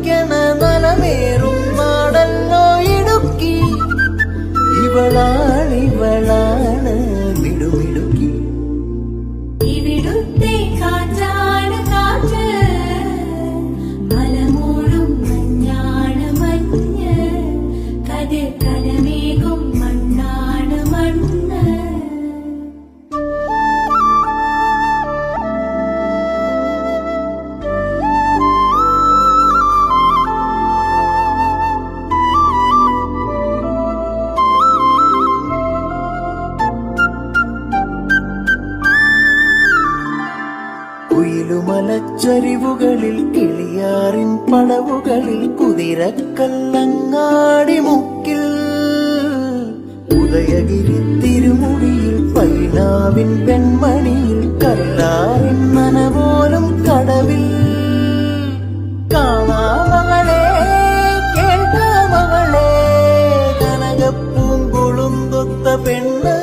കളിക്കണ നലമേറും നാടല്ലോ ഇടുക്കി. ഇവളാണ് മിടുമിടുക്കി. ഇവിടുത്തെ കാറ്റാണ് കാറ്റ്, മലമൂടും മഞ്ഞാണ് മഞ്ഞ്, കതിർ കലമേകും മണ്ണാണ് മണ്ണ്. കുയിലുമലച്ചരിവുകളിൽ കിളിയാറിൻ പടവുകളിൽ കുതിരക്കല്ലങ്ങാടി മുക്കിൽ ഉദയഗിരി തിരുമുടിയിൽ പൈനാവിൻ പെൺമണിയിൽ കല്ലാറിൻ നനപോലും കടവിൽ. കാണാമകളെ കേൾക്കാമകളെ കനകപ്പൂങ്കുളുന്തൊത്ത പെണ്ണ്